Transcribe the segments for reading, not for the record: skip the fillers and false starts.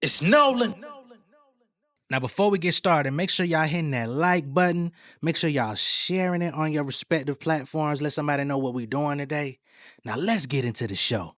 It's Nolan. Now, before we get started, make sure y'all hitting that like button. Make sure y'all sharing it on your respective platforms. Let somebody know what we're doing today. Now, let's get into the show.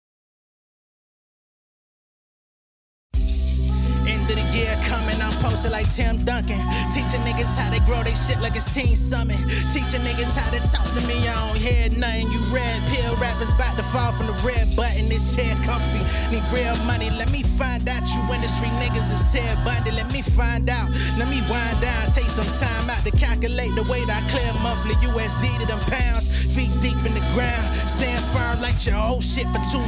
End of the year coming, I'm posted like Tim Duncan. Teaching niggas how to grow they shit like it's Teen Summit. Teaching niggas how to talk to me, I don't hear nothing. You red pill rappers about to fall from the red button. This chair comfy, need real money. Let me find out you industry niggas is Ted Bundy. Let me find out, let me wind down. Take some time out to calculate the weight I clear monthly. USD to them pounds, feet deep in the ground. Stand firm like your whole shit for $200.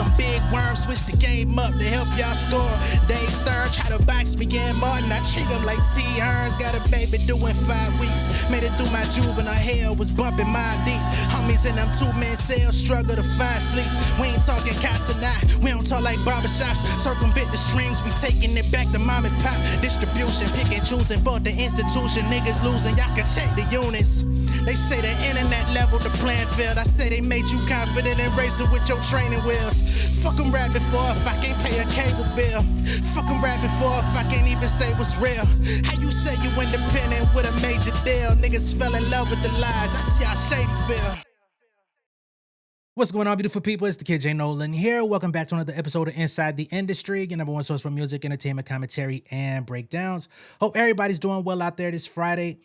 I'm big worm, switch the game up to help y'all score. Dave Stern try to box me in Martin. I treat him like T. Hearns. Got a baby doing 5 weeks. Made it through my juvenile hell, was bumping my deep. Homies in them 2-man cells struggle to find sleep. We ain't talking Casanat, we don't talk like barbershops. Circumvent the streams, we taking it back to mom and pop. Distribution, pick and choosing for the institution. Niggas losing, y'all can check the units. They say the internet level the playing field. I say they made you confident in racing with your training wheels. Fuck 'em rapping for if I can't pay a cable bill. Fuck 'em rapping for if I can't even say what's real. How you say you independent with a major deal? Niggas fell in love with the lies. I see how shady feel. What's going on, beautiful people? It's the kid J Nolan here. Welcome back to another episode of Inside the Industry, your number one source for music, entertainment, commentary, and breakdowns. Hope everybody's doing well out there this Friday.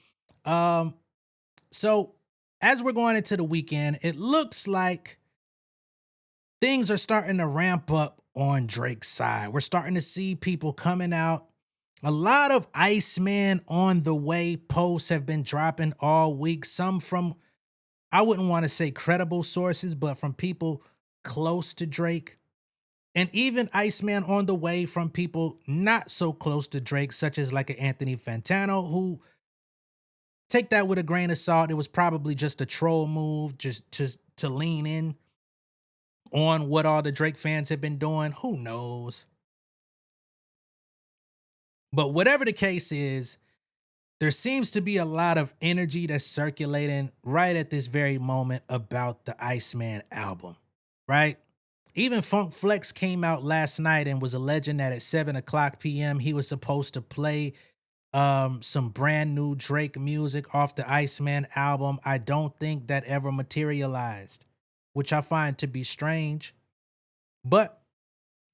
So as we're going into the weekend, it looks like things are starting to ramp up on Drake's side. We're starting to see people coming out. A lot of Iceman on the way posts have been dropping all week. Some from, I wouldn't want to say credible sources, but from people close to Drake. And even Iceman on the way from people not so close to Drake, such as like an Anthony Fantano, who, take that with a grain of salt, it was probably just a troll move, just to lean in on what all the Drake fans have been doing. Who knows? But whatever the case is, there seems to be a lot of energy that's circulating right at this very moment about the Iceman album, right? Even Funk Flex came out last night and was alleging that at 7:00 p.m. he was supposed to play some brand new Drake music off the Iceman album. I don't think that ever materialized, which I find to be strange. But,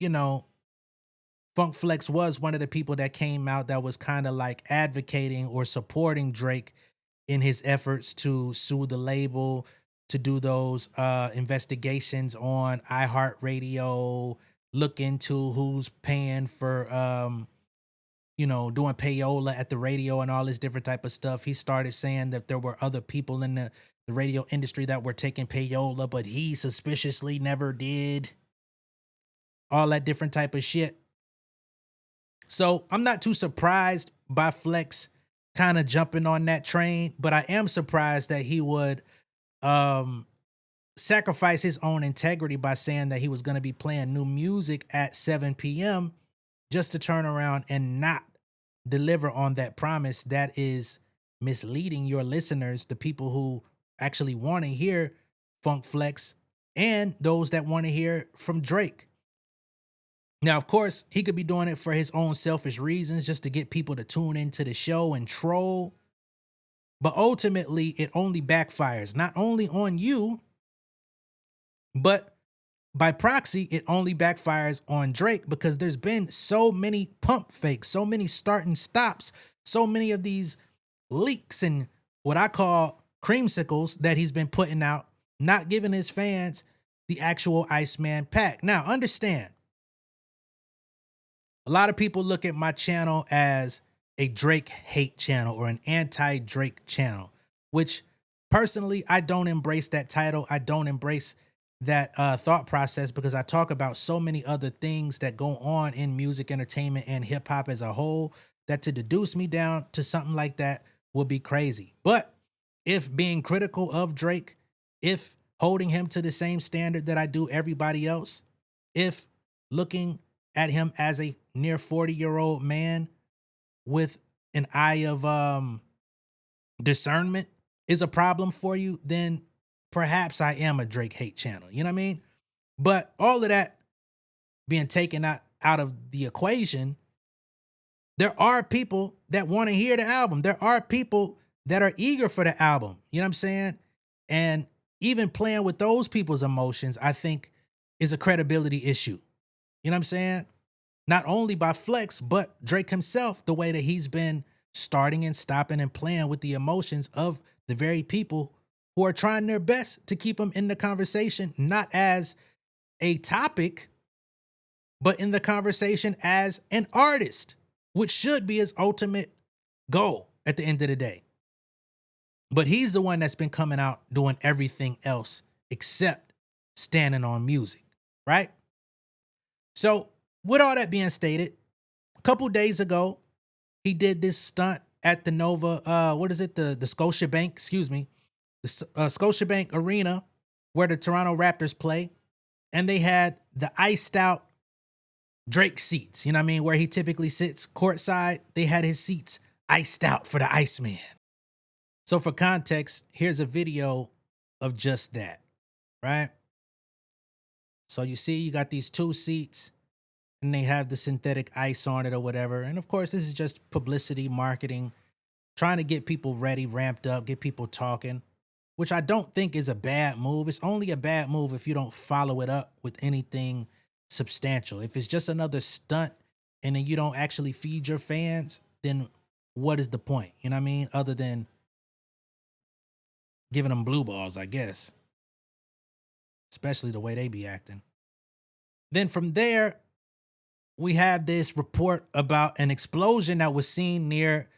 you know, Funk Flex was one of the people that came out that was kind of like advocating or supporting Drake in his efforts to sue the label, to do those investigations on iHeartRadio, look into who's paying for doing payola at the radio and all this different type of stuff. He started saying that there were other people in the radio industry that were taking payola, but he suspiciously never did. All that different type of shit. So I'm not too surprised by Flex kind of jumping on that train, but I am surprised that he would sacrifice his own integrity by saying that he was going to be playing new music at 7 p.m. just to turn around and not deliver on that promise. That is misleading your listeners, the people who actually want to hear Funk Flex and those that want to hear from Drake. Now, of course, he could be doing it for his own selfish reasons, just to get people to tune into the show and troll. But ultimately, it only backfires, not only on you, but by proxy, it only backfires on Drake, because there's been so many pump fakes, so many start and stops, so many of these leaks and what I call creamsicles that he's been putting out, not giving his fans the actual Iceman pack. Now, understand, a lot of people look at my channel as a Drake hate channel or an anti-Drake channel, which personally, I don't embrace that title. I don't embrace that thought process, because I talk about so many other things that go on in music, entertainment, and hip hop as a whole, that to deduce me down to something like that would be crazy. But if being critical of Drake, if holding him to the same standard that I do everybody else, if looking at him as a near 40-year-old man with an eye of discernment is a problem for you, then perhaps I am a Drake hate channel. You know what I mean? But all of that being taken out out of the equation, there are people that want to hear the album. There are people that are eager for the album. You know what I'm saying? And even playing with those people's emotions, I think, is a credibility issue. You know what I'm saying? Not only by Flex, but Drake himself, the way that he's been starting and stopping and playing with the emotions of the very people who are trying their best to keep him in the conversation, not as a topic, but in the conversation as an artist, which should be his ultimate goal at the end of the day. But he's the one that's been coming out doing everything else except standing on music, right? So with all that being stated, a couple days ago, he did this stunt at the Nova, the Scotiabank, the Scotiabank Arena where the Toronto Raptors play. And they had the iced out Drake seats, you know what I mean? Where he typically sits courtside, they had his seats iced out for the Iceman. So for context, here's a video of just that, right? So you see, you got these two seats and they have the synthetic ice on it or whatever. And of course, this is just publicity, marketing, trying to get people ready, ramped up, get people talking, which I don't think is a bad move. It's only a bad move if you don't follow it up with anything substantial. If it's just another stunt and then you don't actually feed your fans, then what is the point? You know what I mean? Other than giving them blue balls, I guess. Especially the way they be acting. Then from there, we have this report about an explosion that was seen near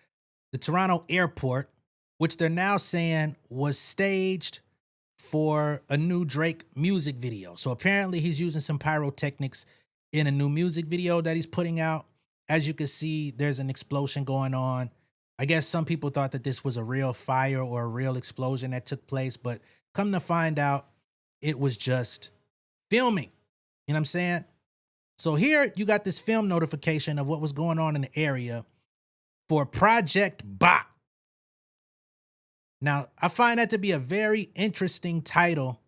the Toronto airport, which they're now saying was staged for a new Drake music video. So apparently he's using some pyrotechnics in a new music video that he's putting out. As you can see, there's an explosion going on. I guess some people thought that this was a real fire or a real explosion that took place, but come to find out, it was just filming. You know what I'm saying? So here you got this film notification of what was going on in the area for Project Bot. Now, I find that to be a very interesting title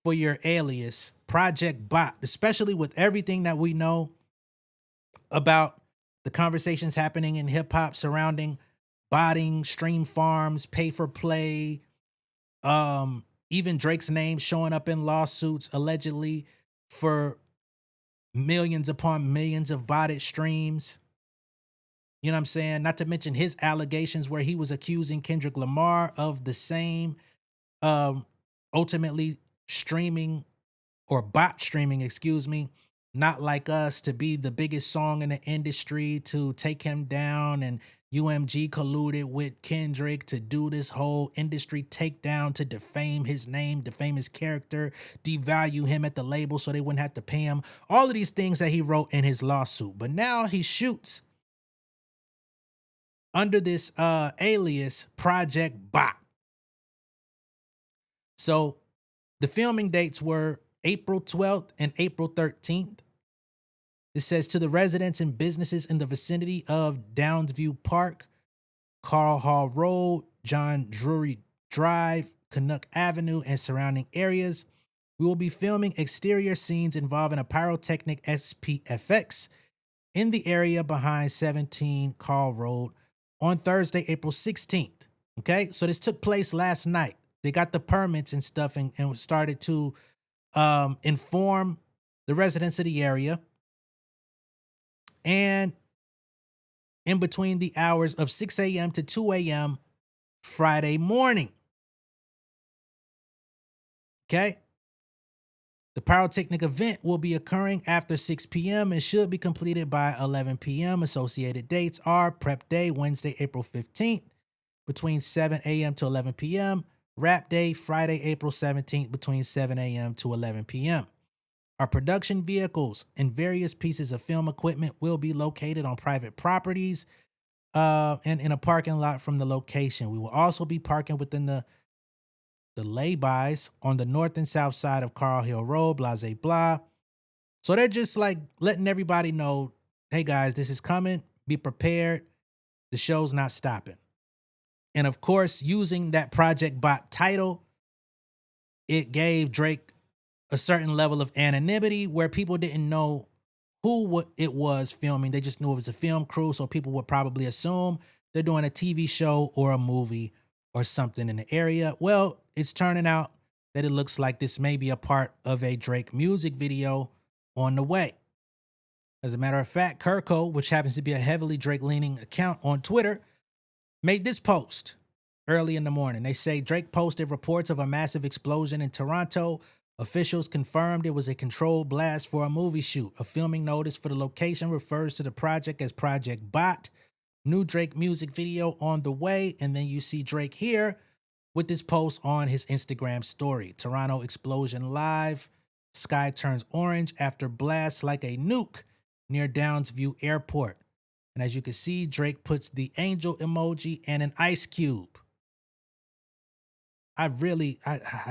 for your alias, Project Bot, especially with everything that we know about the conversations happening in hip hop surrounding botting, stream farms, pay for play, even Drake's name showing up in lawsuits allegedly for millions upon millions of botted streams. You know what I'm saying? Not to mention his allegations where he was accusing Kendrick Lamar of the same, ultimately streaming or bot streaming, excuse me, Not Like Us to be the biggest song in the industry, to take him down, and UMG colluded with Kendrick to do this whole industry takedown to defame his name, defame his character, devalue him at the label so they wouldn't have to pay him. All of these things that he wrote in his lawsuit. But now he shoots under this alias Project Bot. So the filming dates were April 12th and April 13th. It says, to the residents and businesses in the vicinity of Downsview Park, Carl Hall Road, John Drury Drive, Canuck Avenue, and surrounding areas, we will be filming exterior scenes involving a pyrotechnic SPFX in the area behind 17 Carl Road on Thursday, April 16th. Okay, so this took place last night. They got the permits and stuff and started to inform the residents of the area. And in between the hours of 6 a.m. to 2 a.m. Friday morning. Okay. The pyrotechnic event will be occurring after 6 p.m. and should be completed by 11 p.m. Associated dates are Prep Day, Wednesday, April 15th, between 7 a.m. to 11 p.m. Rap Day, Friday, April 17th, between 7 a.m. to 11 p.m. Our production vehicles and various pieces of film equipment will be located on private properties and in a parking lot from the location. We will also be parking within the laybys on the north and south side of Carl Hill Road, blah, blah, blah. So they're just like letting everybody know, hey guys, this is coming. Be prepared. The show's not stopping. And of course, using that Project Bot title, it gave Drake a certain level of anonymity where people didn't know who it was filming. They just knew it was a film crew, so people would probably assume they're doing a TV show or a movie or something in the area. Well, it's turning out that it looks like this may be a part of a Drake music video on the way. As a matter of fact, Kirko, which happens to be a heavily Drake-leaning account on Twitter, made this post early in the morning. They say Drake posted reports of a massive explosion in Toronto. Officials confirmed it was a controlled blast for a movie shoot. A filming notice for the location refers to the project as Project Bot. New Drake music video on the way. And then you see Drake here with this post on his Instagram story. Toronto explosion live. Sky turns orange after blast like a nuke near Downsview Airport. And as you can see, Drake puts the angel emoji and an ice cube. I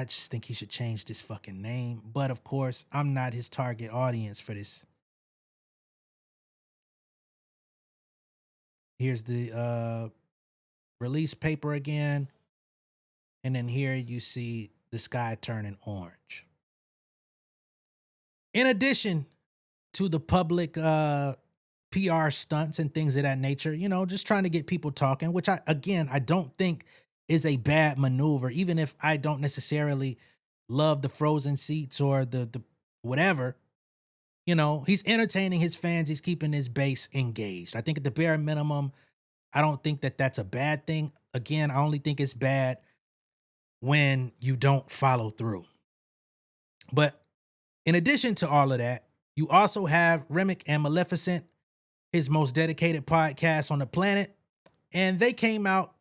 just think he should change this fucking name. But of course, I'm not his target audience for this. Here's the release paper again. And then here you see the sky turning orange. In addition to the public PR stunts and things of that nature, you know, just trying to get people talking, which I don't think is a bad maneuver, even if I don't necessarily love the frozen seats or the whatever. You know, he's entertaining his fans. He's keeping his base engaged. I think at the bare minimum, I don't think that that's a bad thing. Again, I only think it's bad when you don't follow through. But in addition to all of that, you also have Remick and Maleficent, his most dedicated podcast on the planet. And they came out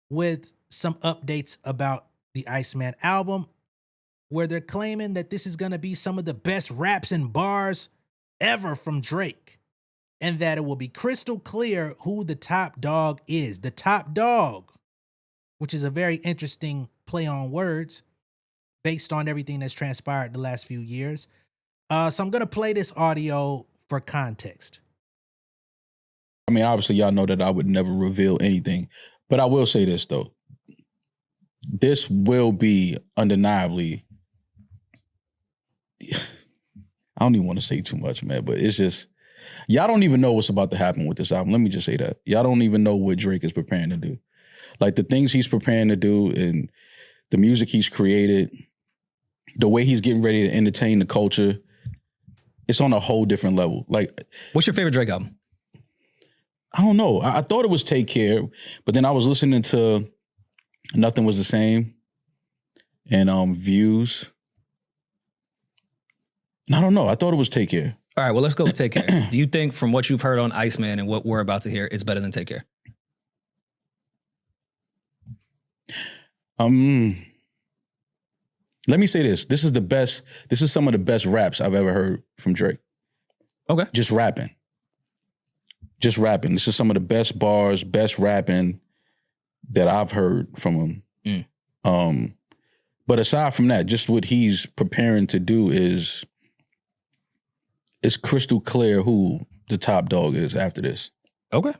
with some updates about the Iceman album, where they're claiming that this is going to be some of the best raps and bars ever from Drake, and that it will be crystal clear who the top dog is. The top dog, which is a very interesting play on words based on everything that's transpired the last few years. So I'm going to play this audio for context. I mean, obviously, y'all know that I would never reveal anything, but I will say this, though. This will be undeniably, I don't even want to say too much, man, but it's just, y'all don't even know what's about to happen with this album. Let me just say that. Y'all don't even know what Drake is preparing to do. Like the things he's preparing to do and the music he's created, the way he's getting ready to entertain the culture, it's on a whole different level. Like, what's your favorite Drake album? I don't know. I thought it was Take Care, but then I was listening to Nothing Was the Same and Views. And I don't know. I thought it was Take Care. All right, well, let's go with Take Care. Do you think from what you've heard on Iceman and what we're about to hear, it's better than Take Care? Let me say this. This is some of the best raps I've ever heard from Drake. Okay. Just rapping. This is some of the best bars, best rapping that I've heard from him. But aside from that, just what he's preparing to do is it's crystal clear who the top dog is after this. Okay.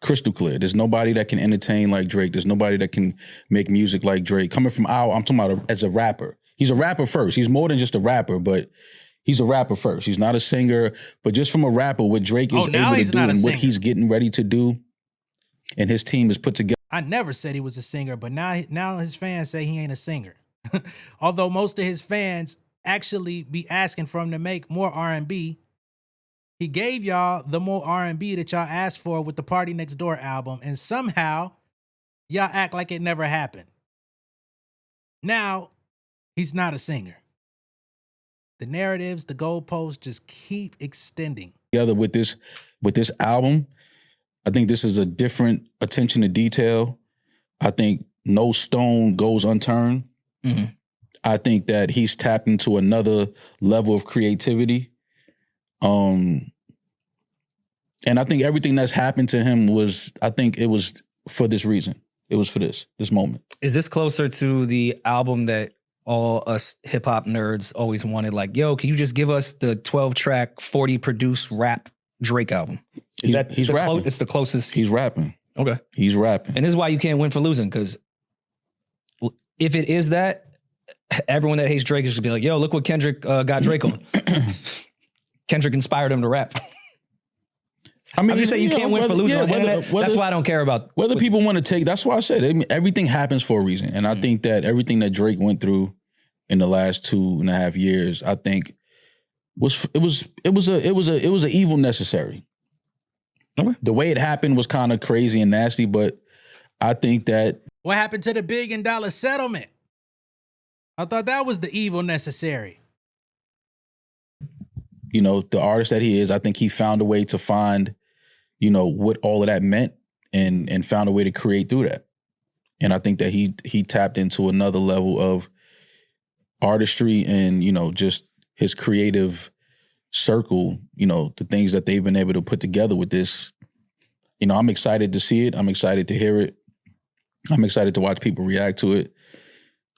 Crystal clear. There's nobody that can entertain like Drake. There's nobody that can make music like Drake. Coming from I'm talking about as a rapper. He's a rapper first. He's more than just a rapper, but he's a rapper first. He's not a singer, but just from a rapper, what Drake is able to do and what he's getting ready to do, and his team is put together. I never said he was a singer, but now his fans say he ain't a singer. Although most of his fans actually be asking for him to make more R&B. He gave y'all the more R&B that y'all asked for with the Party Next Door album, and somehow y'all act like it never happened. Now, he's not a singer. The narratives, the goalposts just keep extending. Together with this album, I think this is a different attention to detail. I think no stone goes unturned. Mm-hmm. I think that he's tapped into another level of creativity. And I think everything that's happened to him it was for this reason. It was for this moment. Is this closer to the album that all us hip hop nerds always wanted? Like, yo, can you just give us the 12-track, 40 produced rap Drake album? He's rapping. It's the closest. He's rapping. Okay. He's rapping. And this is why you can't win for losing, because if it is that, everyone that hates Drake is just be like, yo, look what Kendrick got Drake on. Kendrick inspired him to rap. I mean, I'm just saying you can't win for losing on the internet. That's why I don't care about whether people want to take. That's why I said everything happens for a reason, and I think that everything that Drake went through in the last 2.5 years, I think was an evil necessary. Okay. The way it happened was kind of crazy and nasty, but I think that what happened to the $1 billion settlement? I thought that was the evil necessary. You know, the artist that he is, I think he found a way to find, you know, what all of that meant and found a way to create through that. And I think that he tapped into another level of artistry and, you know, just his creative circle, you know, the things that they've been able to put together with this. You know, I'm excited to see it. I'm excited to hear it. I'm excited to watch people react to it.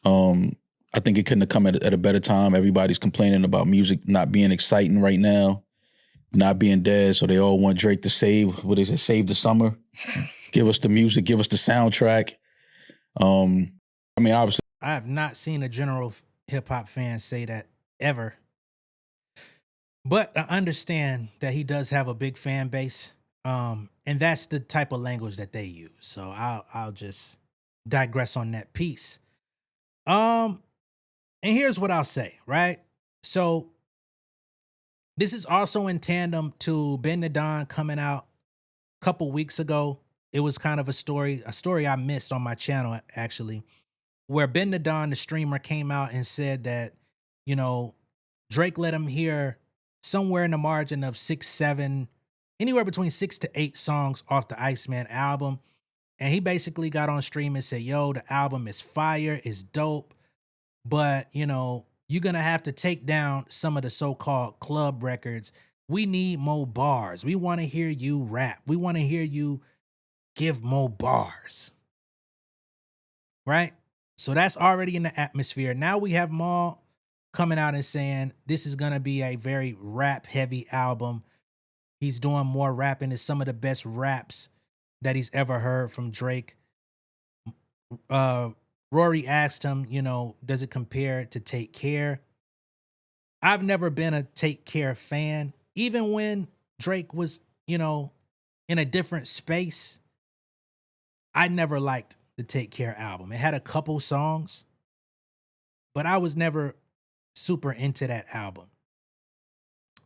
I think it couldn't have come at a better time. Everybody's complaining about music not being exciting right now, not being dead. So they all want Drake to save the summer. Give us the music, give us the soundtrack. I mean, obviously. I have not seen a general hip hop fan say that ever. But I understand that he does have a big fan base. And that's the type of language that they use. So I'll just digress on that piece. And here's what I'll say, right? So this is also in tandem to Ben the Don coming out a couple weeks ago. It was kind of a story I missed on my channel, actually, where Ben the Don, the streamer, came out and said that, you know, Drake let him hear somewhere in the margin of 6, 7, anywhere between 6 to 8 songs off the Iceman album. And he basically got on stream and said, yo, the album is fire, it's dope. But, you know, you're going to have to take down some of the so-called club records. We need more bars. We want to hear you rap. We want to hear you give more bars. Right? So that's already in the atmosphere. Now we have Maul coming out and saying this is going to be a very rap-heavy album. He's doing more rapping. It's some of the best raps that he's ever heard from Drake. Rory asked him, you know, does it compare to Take Care? I've never been a Take Care fan. Even when Drake was, you know, in a different space, I never liked the Take Care album. It had a couple songs, but I was never super into that album.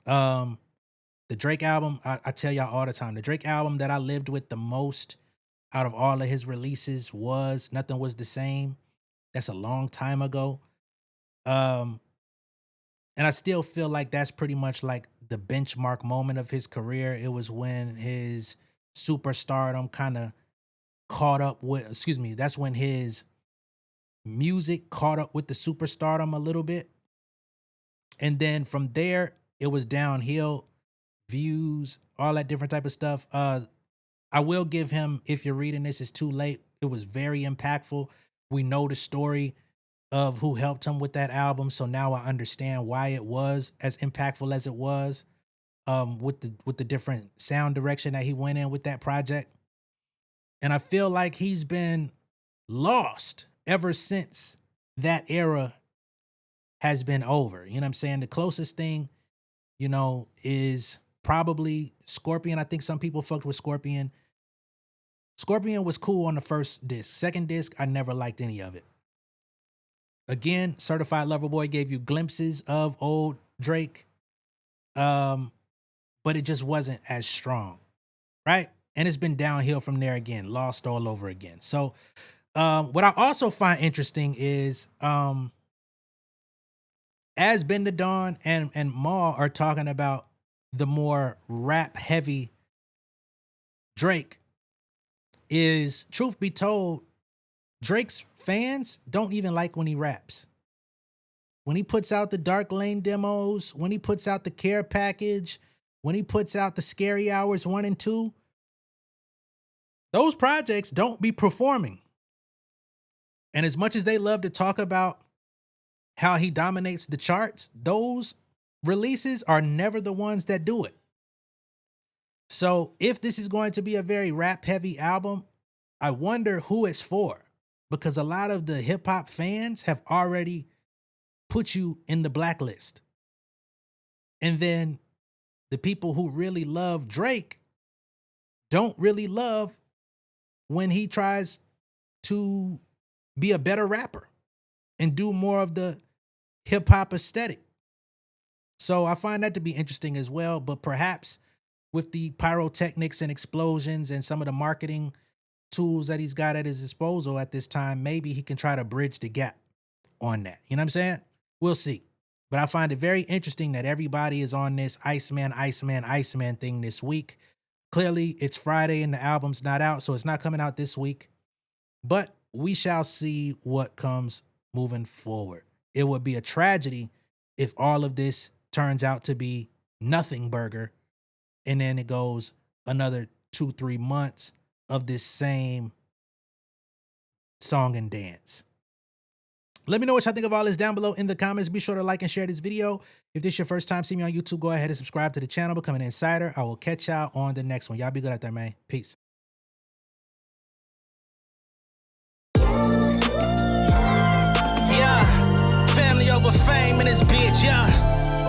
The Drake album, I tell y'all all the time, the Drake album that I lived with the most out of all of his releases was Nothing Was the Same. That's a long time ago. And I still feel like that's pretty much like the benchmark moment of his career. It was when his superstardom kind of caught up with, that's when his music caught up with the superstardom a little bit. And then from there, it was downhill, views, all that different type of stuff. I will give him, if you're reading this, it's too late. It was very impactful. We know the story of who helped him with that album. So now I understand why it was as impactful as it was, with the different sound direction that he went in with that project. And I feel like he's been lost ever since that era has been over. You know what I'm saying? The closest thing, you know, is probably Scorpion. I think some people fucked with Scorpion. Scorpion was cool on the first disc. Second disc, I never liked any of it. Again, Certified Lover Boy gave you glimpses of old Drake, but it just wasn't as strong, right? And it's been downhill from there again, lost all over again. So what I also find interesting is as Ben the Don and Maul are talking about the more rap-heavy Drake, is, truth be told, Drake's fans don't even like when he raps. When he puts out the Dark Lane demos, when he puts out the Care Package, when he puts out the Scary Hours 1 and 2, those projects don't be performing. And as much as they love to talk about how he dominates the charts, those releases are never the ones that do it. So if this is going to be a very rap-heavy album, I wonder who it's for. Because a lot of the hip-hop fans have already put you in the blacklist. And then the people who really love Drake don't really love when he tries to be a better rapper and do more of the hip hop aesthetic. So I find that to be interesting as well. But perhaps with the pyrotechnics and explosions and some of the marketing tools that he's got at his disposal at this time, maybe he can try to bridge the gap on that. You know what I'm saying? We'll see. But I find it very interesting that everybody is on this Iceman thing this week. Clearly, it's Friday and the album's not out, so it's not coming out this week. But we shall see what comes moving forward. It would be a tragedy if all of this turns out to be nothing burger, and then it goes another 2-3 months of this same song and dance. Let me know what y'all think of all this down below in the comments. Be sure to like and share this video. If this is your first time seeing me on YouTube, go ahead and subscribe to the channel, become an insider. I will catch y'all on the next one. Y'all be good out there, man. Peace. Yeah, family over fame in this bitch, yeah.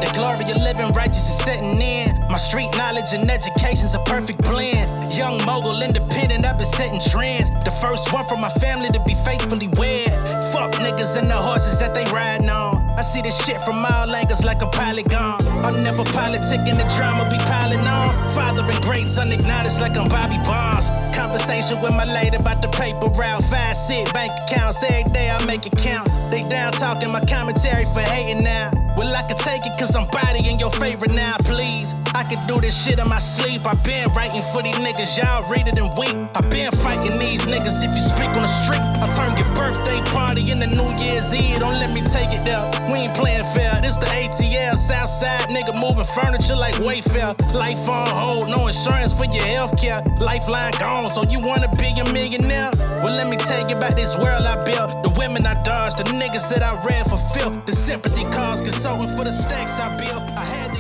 The glory of living righteous is setting in. My street knowledge and education's a perfect blend. Young mogul, independent, I've been setting trends. The first one from my family to be faithfully wed. Fuck niggas and the horses that they riding on. I see this shit from all angles like a polygon. I'll never politic and the drama be piling on. Father and great son acknowledged like I'm Bobby Bonds. Conversation with my lady about the paper route. 5-6 bank accounts every day I make it count. They down talking my commentary for hating now. Well, I can take it cause I'm bodying your favorite now, please. I could do this shit in my sleep. I been writing for these niggas, y'all read it and weep. I been fighting these niggas if you speak on the street. I turn your birthday party into New Year's Eve. Don't let me take it there. We ain't playing fair. This the ATL, Southside nigga moving furniture like Wayfair. Life on hold, no insurance for your healthcare. Lifeline gone, so you wanna be a millionaire? Well, let me tell you about this world I built. The women I dodged, the niggas that I ran for filth. The sympathy cause consulting for the stacks I built. I had to